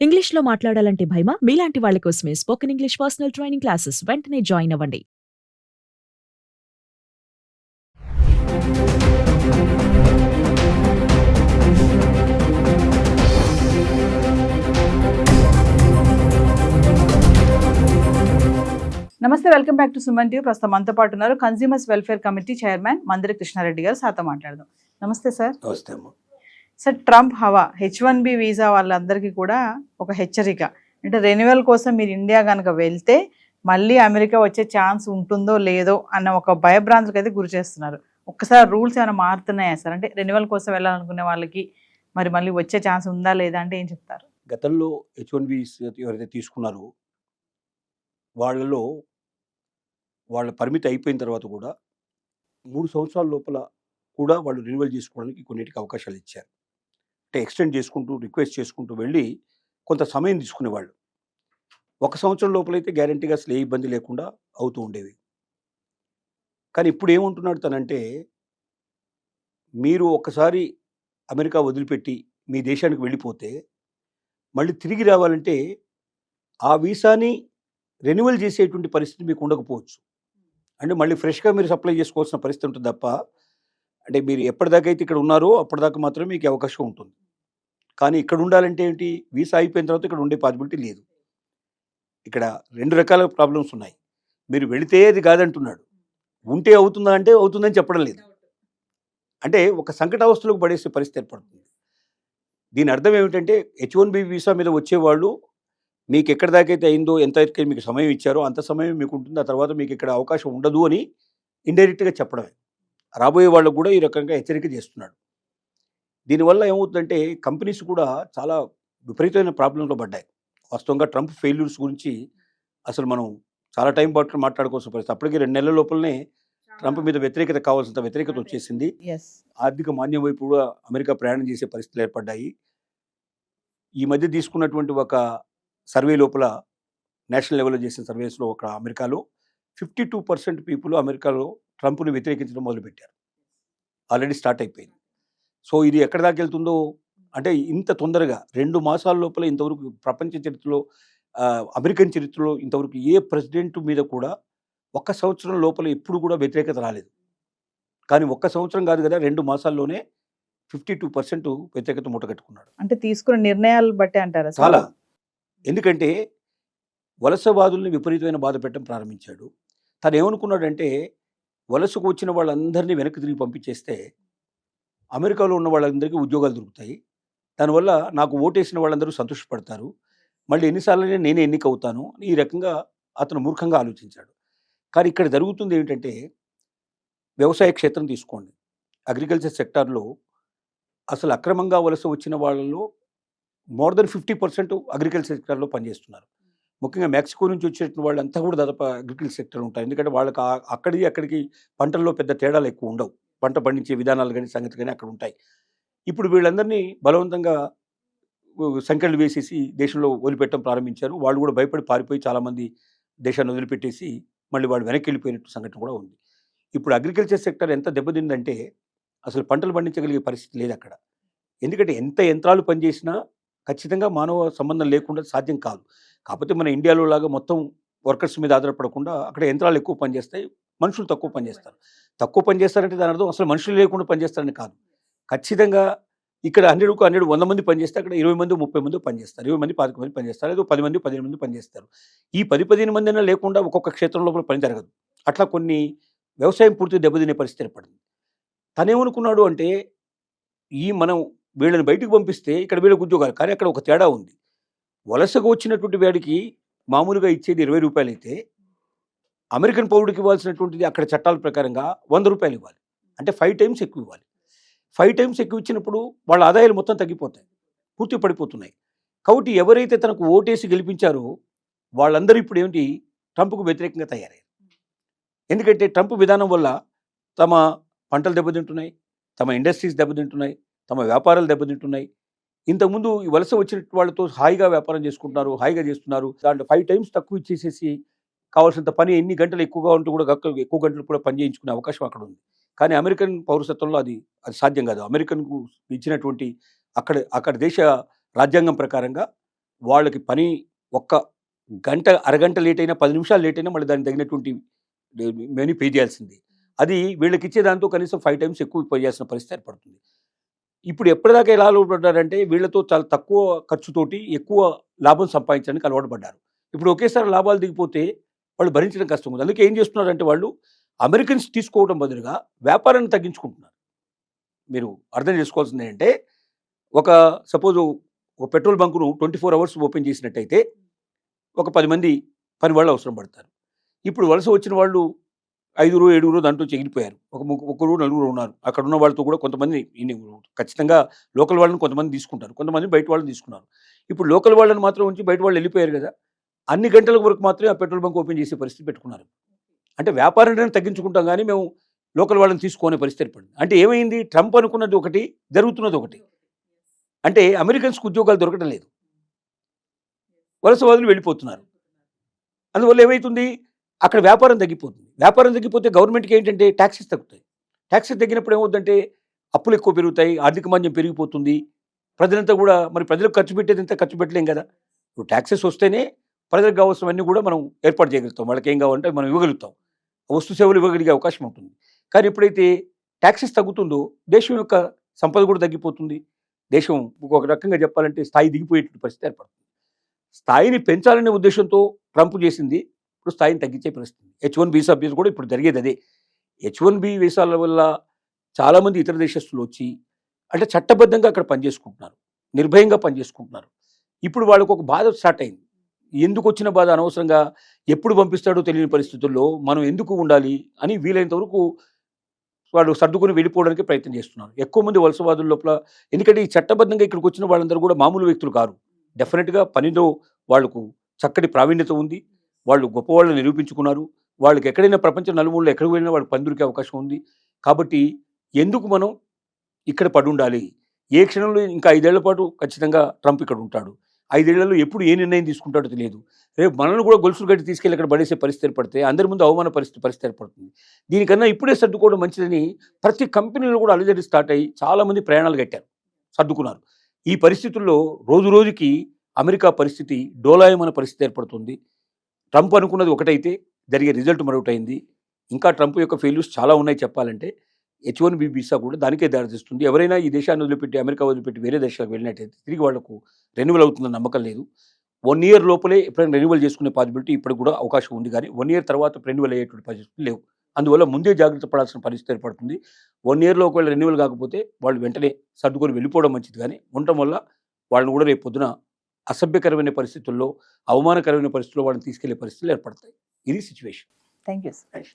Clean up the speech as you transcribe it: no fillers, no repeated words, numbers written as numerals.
ఇంగ్లీష్‌లో మాట్లాడాలంటే భయమా? మీలాంటి వాళ్ళ కోసమే spoken English personal training classes వెంటనే జాయిన్ అవ్వండి. నమస్తే, welcome back to Suman TV. ప్రస్తుతం మనతో పాటు ఉన్నారు consumers welfare committee chairman Mandiri Krishna Reddy గారు. సార్తో మాట్లాడదాం. నమస్తే సార్. నమస్తే అమ్మ. సార్, ట్రంప్ హవా H1B వీసా వాళ్ళందరికీ కూడా ఒక హెచ్చరిక. అంటే రెన్యువల్ కోసం మీరు ఇండియా కనుక వెళ్తే మళ్ళీ అమెరికా వచ్చే ఛాన్స్ ఉంటుందో లేదో అన్న ఒక భయభ్రాంతులకు అయితే గురి చేస్తున్నారు. ఒక్కసారి రూల్స్ ఏమైనా మారుతున్నాయా సార్? అంటే రెన్యువల్ కోసం వెళ్ళాలనుకునే వాళ్ళకి మరి మళ్ళీ వచ్చే ఛాన్స్ ఉందా లేదా అంటే ఏం చెప్తారు? గతంలో H1B ఎవరైతే తీసుకున్నారో వాళ్ళలో వాళ్ళ పరిమితి అయిపోయిన తర్వాత కూడా 3 సంవత్సరాల లోపల కూడా వాళ్ళు రెన్యువల్ చేసుకోవడానికి కొన్నిటికి అవకాశాలు ఇచ్చారు. అంటే ఎక్స్టెండ్ చేసుకుంటూ రిక్వెస్ట్ చేసుకుంటూ వెళ్ళి కొంత సమయం తీసుకునేవాళ్ళు. 1 సంవత్సరం లోపలైతే గ్యారంటీగా అసలు ఏ ఇబ్బంది లేకుండా అవుతూ ఉండేవి. కానీ ఇప్పుడు ఏమంటున్నాడు తనంటే, మీరు ఒక్కసారి అమెరికా వదిలిపెట్టి మీ దేశానికి వెళ్ళిపోతే మళ్ళీ తిరిగి రావాలంటే ఆ వీసాని రెన్యువల్ చేసేటువంటి పరిస్థితి మీకు ఉండకపోవచ్చు. అంటే మళ్ళీ ఫ్రెష్గా మీరు సప్లై చేసుకోవాల్సిన పరిస్థితి ఉంటుంది తప్ప, అంటే మీరు ఎప్పటిదాకా అయితే ఇక్కడ ఉన్నారో అప్పటిదాకా మాత్రమే మీకు అవకాశం ఉంటుంది. కానీ ఇక్కడ ఉండాలంటే ఏంటి, వీసా అయిపోయిన తర్వాత ఇక్కడ ఉండే పాసిబిలిటీ లేదు. ఇక్కడ 2 రకాల ప్రాబ్లమ్స్ ఉన్నాయి. మీరు వెళితే అది కాదంటున్నాడు, ఉంటే అవుతుందా అంటే అవుతుందని చెప్పడం లేదు. అంటే ఒక సంకటావస్థలోకి పడేసే పరిస్థితి ఏర్పడుతుంది. దీని అర్థం ఏమిటంటే H1B వీసా మీద వచ్చేవాళ్ళు మీకు ఎక్కడి దాకా అయితే అయిందో, ఎంత అయితే మీకు సమయం ఇచ్చారో అంత సమయం మీకు ఉంటుంది, ఆ తర్వాత మీకు ఇక్కడ అవకాశం ఉండదు అని ఇండైరెక్ట్గా చెప్పడమే. రాబోయే వాళ్ళకు కూడా ఈ రకంగా హెచ్చరిక చేస్తున్నాడు. దీనివల్ల ఏమవుతుందంటే కంపెనీస్ కూడా చాలా విపరీతమైన ప్రాబ్లంలో పడ్డాయి. వాస్తవంగా ట్రంప్ ఫెయిల్యూర్స్ గురించి అసలు మనం చాలా టైం పాటు మాట్లాడుకోవాల్సిన పరిస్థితి. అప్పటికి 2 నెలల లోపలనే ట్రంప్ మీద వ్యతిరేకత కావాల్సినంత వ్యతిరేకత వచ్చేసింది. ఆర్థిక మాంద్యం వైపు కూడా అమెరికా ప్రయాణం చేసే పరిస్థితులు ఏర్పడ్డాయి. ఈ మధ్య తీసుకున్నటువంటి ఒక సర్వే లోపల, నేషనల్ లెవెల్లో చేసిన సర్వేస్లో ఒక అమెరికాలో 52% పీపుల్ అమెరికాలో ట్రంప్ను వ్యతిరేకించడం మొదలుపెట్టారు. ఆల్రెడీ స్టార్ట్ అయిపోయింది. సో ఇది ఎక్కడి దాకా వెళ్తుందో, అంటే ఇంత తొందరగా 2 మాసాల లోపల ఇంతవరకు ప్రపంచ చరిత్రలో, అమెరికన్ చరిత్రలో ఇంతవరకు ఏ ప్రెసిడెంట్ మీద కూడా 1 సంవత్సరం లోపల ఎప్పుడు కూడా వ్యతిరేకత రాలేదు. కానీ 1 సంవత్సరం కాదు కదా, 2 మాసాల్లోనే 52% వ్యతిరేకత మూటగట్టుకున్నాడు. అంటే తీసుకున్న నిర్ణయాలు బట్టి అంటారా సార్? చాలా. ఎందుకంటే వలసవాదుల్ని విపరీతమైన బాధ పెట్టడం ప్రారంభించాడు. తను ఏమనుకున్నాడంటే, వలసకు వచ్చిన వాళ్ళందరినీ వెనక్కి తిరిగి పంపించేస్తే అమెరికాలో ఉన్న వాళ్ళందరికీ ఉద్యోగాలు దొరుకుతాయి. దానివల్ల నాకు ఓటేసిన వాళ్ళందరూ సంతోషపడతారు. మళ్ళీ ఎన్నిసార్లైనా నేనే ఎన్నికవుతాను. ఈ రకంగా అతను మూర్ఖంగా ఆలోచించాడు. కానీ ఇక్కడ జరుగుతుంది ఏమిటంటే, వ్యవసాయ క్షేత్రం తీసుకోండి. అగ్రికల్చర్ సెక్టార్లో అసలు అక్రమంగా వలస వచ్చిన వాళ్ళలో మోర్ దెన్ 50% అగ్రికల్చర్ సెక్టార్లో పనిచేస్తున్నారు. ముఖ్యంగా మెక్సికో నుంచి వచ్చేటువంటి వాళ్ళంతా కూడా దాదాపు అగ్రికల్చర్ సెక్టర్ ఉంటారు. ఎందుకంటే వాళ్ళకి అక్కడికి పంటల్లో పెద్ద తేడాలు ఎక్కువ ఉండవు. పంట పండించే విధానాలు కానీ సంగతి కానీ అక్కడ ఉంటాయి. ఇప్పుడు వీళ్ళందరినీ బలవంతంగా సంఖ్యలు వేసేసి దేశంలో వదిలిపెట్టడం ప్రారంభించారు. వాళ్ళు కూడా భయపడి పారిపోయి చాలామంది దేశాన్ని వదిలిపెట్టేసి మళ్ళీ వాళ్ళు వెనక్కి వెళ్ళిపోయినట్టు సంఘటన కూడా ఉంది. ఇప్పుడు అగ్రికల్చర్ సెక్టర్ ఎంత దెబ్బతిందంటే అసలు పంటలు పండించగలిగే పరిస్థితి లేదు అక్కడ. ఎందుకంటే ఎంత యంత్రాలు పనిచేసినా ఖచ్చితంగా మానవ సంబంధం లేకుండా సాధ్యం కాదు. కాకపోతే మన ఇండియాలో లాగా మొత్తం వర్కర్స్ మీద ఆధారపడకుండా అక్కడ యంత్రాలు ఎక్కువ పనిచేస్తాయి, మనుషులు తక్కువ పనిచేస్తారు. తక్కువ పనిచేస్తారంటే దాని అర్థం అసలు మనుషులు లేకుండా పనిచేస్తారని కాదు. ఖచ్చితంగా ఇక్కడ 100 మంది పనిచేస్తే అక్కడ 20 మంది 30 మంది పనిచేస్తారు, 20 మంది 25 మంది పనిచేస్తారు, లేదా 10 మంది 15 మంది పనిచేస్తారు. ఈ 10-15 మంది అయినా లేకుండా ఒక్కొక్క క్షేత్రంలో కూడా పని జరగదు. అట్లా కొన్ని వ్యవసాయం పూర్తిగా దెబ్బతినే పరిస్థితి ఏర్పడింది. తనేమనుకున్నాడు అంటే, మనం వీళ్ళని బయటకు పంపిస్తే ఇక్కడ వీళ్ళకి ఉద్యోగాలు. కానీ అక్కడ ఒక తేడా ఉంది. వలసగా వచ్చినటువంటి వాడికి మామూలుగా ఇచ్చేది 20 రూపాయలు అయితే అమెరికన్ పౌరుడికి ఇవ్వాల్సినటువంటిది అక్కడ చట్టాల ప్రకారంగా 100 రూపాయలు ఇవ్వాలి. అంటే 5 టైమ్స్ ఎక్కువ ఇవ్వాలి. 5 టైమ్స్ ఎక్కువ ఇచ్చినప్పుడు వాళ్ళ ఆదాయాలు మొత్తం తగ్గిపోతాయి, పూర్తి పడిపోతున్నాయి. కాబట్టి ఎవరైతే తనకు ఓటేసి గెలిపించారో వాళ్ళందరూ ఇప్పుడు ఏమిటి, ట్రంప్కు వ్యతిరేకంగా తయారయ్యారు. ఎందుకంటే ట్రంప్ విధానం వల్ల తమ పంటలు దెబ్బతింటున్నాయి, తమ ఇండస్ట్రీస్ దెబ్బతింటున్నాయి, తమ వ్యాపారాలు దెబ్బతింటున్నాయి. ఇంతకుముందు ఈ వలస వచ్చిన వాళ్ళతో హాయిగా వ్యాపారం చేసుకుంటున్నారు, హాయిగా చేస్తున్నారు. దాంట్లో 5 టైమ్స్ తక్కువ ఇచ్చేసేసి కావాల్సినంత పని ఎన్ని గంటలు ఎక్కువగా ఉంటూ కూడా ఎక్కువ గంటలు కూడా పని చేయించుకునే అవకాశం అక్కడ ఉంది. కానీ అమెరికన్ పౌరసత్వంలో అది సాధ్యం కాదు. అమెరికన్కు ఇచ్చినటువంటి అక్కడ దేశ రాజ్యాంగం ప్రకారంగా వాళ్ళకి పని ఒక్క గంట అరగంట లేట్ అయినా 10 నిమిషాలు లేట్ అయినా మళ్ళీ దానికి తగినటువంటి మనీ పే చేయాల్సింది. అది వీళ్ళకి ఇచ్చే దాంతో కనీసం 5 టైమ్స్ ఎక్కువ పే చేయాల్సిన పరిస్థితి ఏర్పడుతుంది. ఇప్పుడు ఎప్పటిదాకా ఎలా అలవాటు పడ్డారంటే వీళ్ళతో చాలా తక్కువ ఖర్చుతోటి ఎక్కువ లాభం సంపాదించడానికి అలవాటు పడ్డారు. ఇప్పుడు ఒకేసారి లాభాలు దిగిపోతే వాళ్ళు భరించడం కష్టం ఉంది. అందుకే ఏం చేస్తున్నారంటే వాళ్ళు అమెరికన్స్ తీసుకోవడం బదులుగా వ్యాపారాన్ని తగ్గించుకుంటున్నారు. మీరు అర్థం చేసుకోవాల్సింది ఏంటంటే ఒక సపోజ్ ఒక పెట్రోల్ బంకును 24 అవర్స్ ఓపెన్ చేసినట్టయితే ఒక 10 మంది పని వాళ్ళు అవసరం పడతారు. ఇప్పుడు వలస వచ్చిన వాళ్ళు 5 7 దాంట్లో చెగిరిపోయారు. ఒక ముగ్గురు నలుగురు ఉన్నారు. అక్కడ ఉన్న వాళ్ళతో కూడా కొంతమంది ఖచ్చితంగా లోకల్ వాళ్ళని కొంతమంది తీసుకుంటారు, కొంతమంది బయట వాళ్ళని తీసుకున్నారు. ఇప్పుడు లోకల్ వాళ్ళని మాత్రం ఉంచి బయట వాళ్ళు వెళ్ళిపోయారు కదా, అన్ని గంటల వరకు మాత్రమే ఆ పెట్రోల్ బంక్ ఓపెన్ చేసే పరిస్థితి పెట్టుకున్నారు. అంటే వ్యాపారాన్ని తగ్గించుకుంటాం కానీ మేము లోకల్ వాళ్ళని తీసుకునే పరిస్థితి ఏర్పడింది. అంటే ఏమైంది, ట్రంప్ అనుకున్నది ఒకటి, జరుగుతున్నది ఒకటి. అంటే అమెరికన్స్కి ఉద్యోగాలు దొరకడం లేదు, వలసవాదులు వెళ్ళిపోతున్నారు. అందువల్ల ఏమవుతుంది, అక్కడ వ్యాపారం తగ్గిపోతుంది. వ్యాపారం తగ్గిపోతే గవర్నమెంట్కి ఏంటంటే ట్యాక్సెస్ తగ్గుతాయి. ట్యాక్సెస్ తగ్గినప్పుడు ఏమవుతుందంటే అప్పులు ఎక్కువ పెరుగుతాయి, ఆర్థిక మాంద్యం పెరిగిపోతుంది. ప్రజలంతా కూడా మరి ప్రజలకు ఖర్చు పెట్టేది ఇంత ఖర్చు పెట్టలేం కదా. ఇప్పుడు ట్యాక్సెస్ వస్తేనే ప్రజలకు కావాల్సినవన్నీ కూడా మనం ఏర్పాటు చేయగలుగుతాం. వాళ్ళకి ఏం కావాలంటే మనం ఇవ్వగలుగుతాం, వస్తు సేవలు ఇవ్వగలిగే అవకాశం ఉంటుంది. కానీ ఎప్పుడైతే ట్యాక్సెస్ తగ్గుతుందో దేశం యొక్క సంపద కూడా తగ్గిపోతుంది. దేశం ఒక రకంగా చెప్పాలంటే స్థాయి దిగిపోయేటువంటి పరిస్థితి ఏర్పడుతుంది. స్థాయిని పెంచాలనే ఉద్దేశంతో ట్రంప్ చేసింది ఇప్పుడు స్థాయిని తగ్గించే పరిస్థితి. H1B వీసా కూడా ఇప్పుడు జరిగేది అదే. H1B వీసాల వల్ల చాలామంది ఇతర దేశస్తులు వచ్చి అంటే చట్టబద్ధంగా అక్కడ పనిచేసుకుంటున్నారు, నిర్భయంగా పనిచేసుకుంటున్నారు. ఇప్పుడు వాళ్ళకు ఒక బాధ స్టార్ట్ అయింది. ఎందుకు వచ్చిన బాధ, అనవసరంగా ఎప్పుడు పంపిస్తాడో తెలియని పరిస్థితుల్లో మనం ఎందుకు ఉండాలి అని వీలైనంత వరకు వాళ్ళు సర్దుకుని వెళ్ళిపోవడానికి ప్రయత్నం చేస్తున్నారు. ఎక్కువ మంది వలసవాదుల లోపల, ఎందుకంటే ఈ చట్టబద్ధంగా ఇక్కడికి వచ్చిన వాళ్ళందరూ కూడా మామూలు వ్యక్తులు కారు. డెఫినెట్గా పనిలో వాళ్ళకు చక్కటి ప్రావీణ్యత ఉంది, వాళ్ళు గొప్పవాళ్ళని నిరూపించుకున్నారు. వాళ్ళకి ఎక్కడైనా ప్రపంచ నలుమూలలో ఎక్కడికి వెళ్ళినా వాళ్ళకి పని దొరికే అవకాశం ఉంది. కాబట్టి ఎందుకు మనం ఇక్కడ పడి ఉండాలి? ఏ క్షణంలో ఇంకా 5 ఏళ్ల పాటు ఖచ్చితంగా ట్రంప్ ఇక్కడ ఉంటాడు. 5 ఏళ్లలో ఎప్పుడు ఏ నిర్ణయం తీసుకుంటాడో తెలియదు. రేపు మనల్ని కూడా గొలుసులు కట్టి తీసుకెళ్ళి అక్కడ పడేసే పరిస్థితి ఏర్పడితే అందరి ముందు అవమాన పరిస్థితి ఏర్పడుతుంది. దీనికన్నా ఇప్పుడే సర్దుకోవడం మంచిదని ప్రతి కంపెనీలో కూడా అలజడి స్టార్ట్ అయ్యి చాలామంది ప్రయాణాలు కట్టారు, సర్దుకున్నారు. ఈ పరిస్థితుల్లో రోజు రోజుకి అమెరికా పరిస్థితి డోలాయమైన పరిస్థితి ఏర్పడుతుంది. ట్రంప్ అనుకున్నది ఒకటైతే జరిగే రిజల్ట్ మరొకటైంది. ఇంకా ట్రంప్ యొక్క ఫెయిల్యూర్స్ చాలా ఉన్నాయి చెప్పాలంటే. H1B వీసా కూడా దానికే దారితీస్తుంది. ఎవరైనా ఈ దేశాన్ని వదిలిపెట్టి అమెరికా వదిలిపెట్టి వేరే దేశాలకు వెళ్ళినట్టయితే తిరిగి వాళ్లకు రెన్యువల్ అవుతుందని నమ్మకం లేదు. 1 ఇయర్ లోపలే ఎప్పుడైనా రెన్యువల్ చేసుకునే పాసిబిలిటీ ఇప్పటికి కూడా అవకాశం ఉంది, కానీ 1 ఇయర్ తర్వాత రెన్యువల్ అయ్యేటువంటి పరిస్థితులు లేవు. అందువల్ల ముందే జాగ్రత్త పడాల్సిన పరిస్థితి ఏర్పడుతుంది. 1 ఇయర్లో ఒకవేళ రెన్యువల్ కాకపోతే వాళ్ళు వెంటనే సర్దుకొని వెళ్ళిపోవడం మంచిది, కానీ ఉండటం వల్ల వాళ్ళని కూడా రేపు పొద్దున అసభ్యకరమైన పరిస్థితుల్లో, అవమానకరమైన పరిస్థితుల్లో వాళ్ళని తీసుకెళ్లే పరిస్థితులు ఏర్పడతాయి. ఇది సిచ్యువేషన్. Thank you sir.